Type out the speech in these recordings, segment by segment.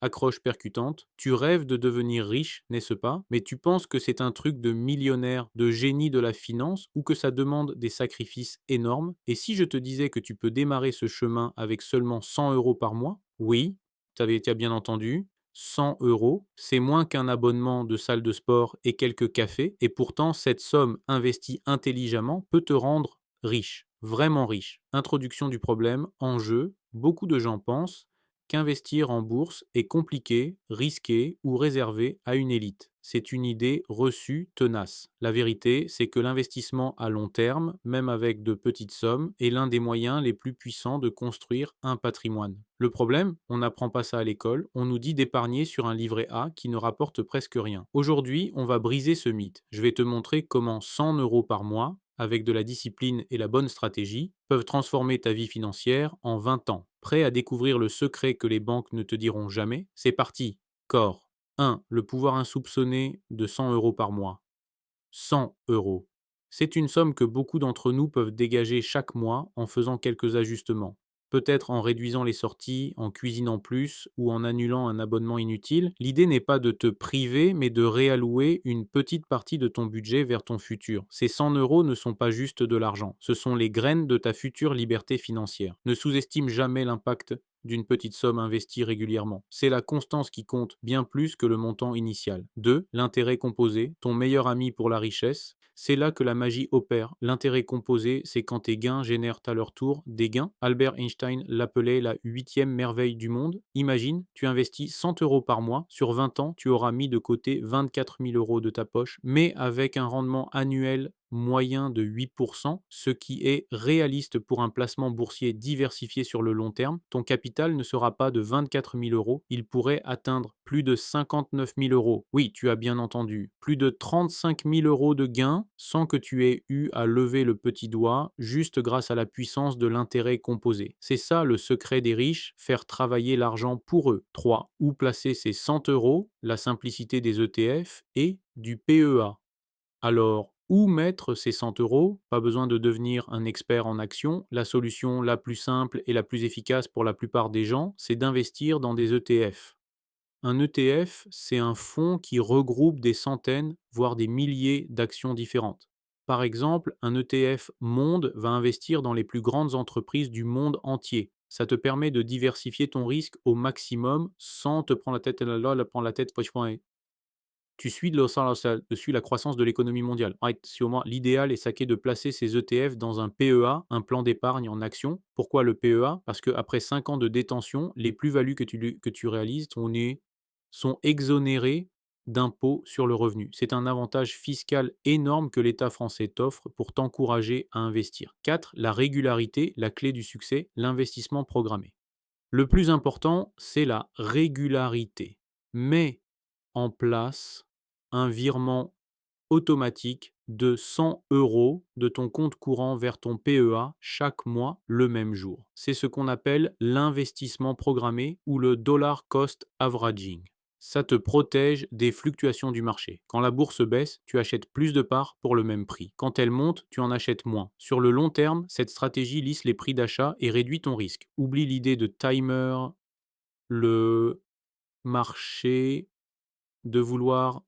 Accroche percutante. Tu rêves de devenir riche, n'est-ce pas? Mais tu penses que c'est un truc de millionnaire, de génie de la finance ou que ça demande des sacrifices énormes? Et si je te disais que tu peux démarrer ce chemin avec seulement 100 euros par mois? Oui, tu as bien entendu. 100 euros, c'est moins qu'un abonnement de salle de sport et quelques cafés, et pourtant cette somme investie intelligemment peut te rendre riche, vraiment riche. Introduction du problème, enjeu, beaucoup de gens pensent qu'investir en bourse est compliqué, risqué ou réservé à une élite. C'est une idée reçue tenace. La vérité, c'est que l'investissement à long terme, même avec de petites sommes, est l'un des moyens les plus puissants de construire un patrimoine. Le problème, on n'apprend pas ça à l'école, on nous dit d'épargner sur un livret A qui ne rapporte presque rien. Aujourd'hui, on va briser ce mythe. Je vais te montrer comment 100 euros par mois, avec de la discipline et la bonne stratégie, peuvent transformer ta vie financière en 20 ans. Prêt à découvrir le secret que les banques ne te diront jamais? C'est parti. Corps. 1. Le pouvoir insoupçonné de 100 euros par mois. 100 euros. C'est une somme que beaucoup d'entre nous peuvent dégager chaque mois en faisant quelques ajustements. Peut-être en réduisant les sorties, en cuisinant plus ou en annulant un abonnement inutile. L'idée n'est pas de te priver, mais de réallouer une petite partie de ton budget vers ton futur. Ces 100 euros ne sont pas juste de l'argent, ce sont les graines de ta future liberté financière. Ne sous-estime jamais l'impact d'une petite somme investie régulièrement. C'est la constance qui compte bien plus que le montant initial. 2. L'intérêt composé, ton meilleur ami pour la richesse. C'est là que la magie opère. L'intérêt composé, c'est quand tes gains génèrent à leur tour des gains. Albert Einstein l'appelait la huitième merveille du monde. Imagine, tu investis 100 euros par mois. Sur 20 ans, tu auras mis de côté 24 000 euros de ta poche, mais avec un rendement annuel moyen de 8%, ce qui est réaliste pour un placement boursier diversifié sur le long terme. Ton capital ne sera pas de 24 000 euros, il pourrait atteindre plus de 59 000 euros. Oui, tu as bien entendu, plus de 35 000 euros de gains sans que tu aies eu à lever le petit doigt, juste grâce à la puissance de l'intérêt composé. C'est ça le secret des riches, faire travailler l'argent pour eux. 3. Où placer ces 100 euros? La simplicité des ETF et du PEA. Alors, où mettre ces 100 euros? Pas besoin de devenir un expert en actions. La solution la plus simple et la plus efficace pour la plupart des gens, c'est d'investir dans des ETF. Un ETF, c'est un fonds qui regroupe des centaines, voire des milliers d'actions différentes. Par exemple, un ETF Monde va investir dans les plus grandes entreprises du monde entier. Ça te permet de diversifier ton risque au maximum sans te prendre la tête, prendre la tête, tu suis dessus la croissance de l'économie mondiale. Ouais, sûrement, l'idéal est saqué de placer ces ETF dans un PEA, un plan d'épargne en action. Pourquoi le PEA? Parce qu'après 5 ans de détention, les plus-values que tu réalises sont exonérées d'impôts sur le revenu. C'est un avantage fiscal énorme que l'État français t'offre pour t'encourager à investir. 4. La régularité, la clé du succès, l'investissement programmé. Le plus important, c'est la régularité. Mets en place un virement automatique de 100 euros de ton compte courant vers ton PEA chaque mois le même jour. C'est ce qu'on appelle l'investissement programmé ou le dollar cost averaging. Ça te protège des fluctuations du marché. Quand la bourse baisse, tu achètes plus de parts pour le même prix. Quand elle monte, tu en achètes moins. Sur le long terme, cette stratégie lisse les prix d'achat et réduit ton risque. Oublie l'idée de timer le marché, de vouloir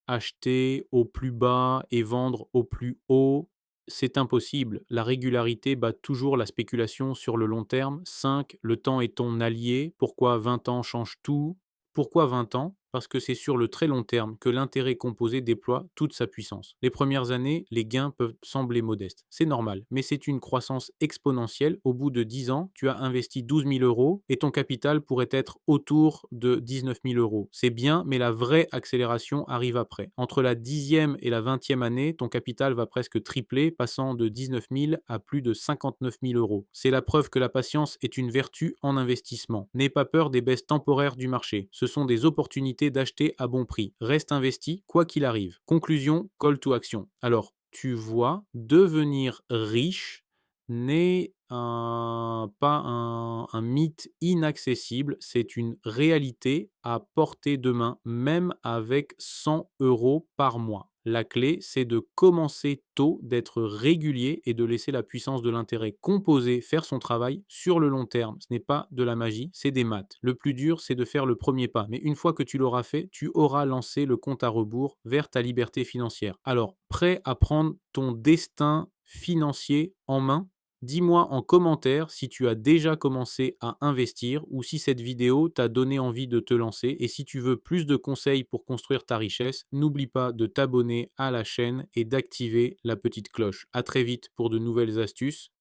acheter au plus bas et vendre au plus haut, c'est impossible. La régularité bat toujours la spéculation sur le long terme. 5. Le temps est ton allié. Pourquoi 20 ans change tout? Pourquoi 20 ans? Parce que c'est sur le très long terme que l'intérêt composé déploie toute sa puissance. Les premières années, les gains peuvent sembler modestes. C'est normal, mais c'est une croissance exponentielle. Au bout de 10 ans, tu as investi 12 000 euros et ton capital pourrait être autour de 19 000 euros. C'est bien, mais la vraie accélération arrive après. Entre la 10e et la 20e année, ton capital va presque tripler, passant de 19 000 à plus de 59 000 euros. C'est la preuve que la patience est une vertu en investissement. N'aie pas peur des baisses temporaires du marché. Ce sont des opportunités d'acheter à bon prix. Reste investi, quoi qu'il arrive. Conclusion, call to action. Alors, tu vois, devenir riche n'est pas un mythe inaccessible, c'est une réalité à portée de main, même avec 100 euros par mois. La clé, c'est de commencer tôt, d'être régulier et de laisser la puissance de l'intérêt composé faire son travail sur le long terme. Ce n'est pas de la magie, c'est des maths. Le plus dur, c'est de faire le premier pas. Mais une fois que tu l'auras fait, tu auras lancé le compte à rebours vers ta liberté financière. Alors, prêt à prendre ton destin financier en main? Dis-moi en commentaire si tu as déjà commencé à investir ou si cette vidéo t'a donné envie de te lancer. Et si tu veux plus de conseils pour construire ta richesse, n'oublie pas de t'abonner à la chaîne et d'activer la petite cloche. À très vite pour de nouvelles astuces.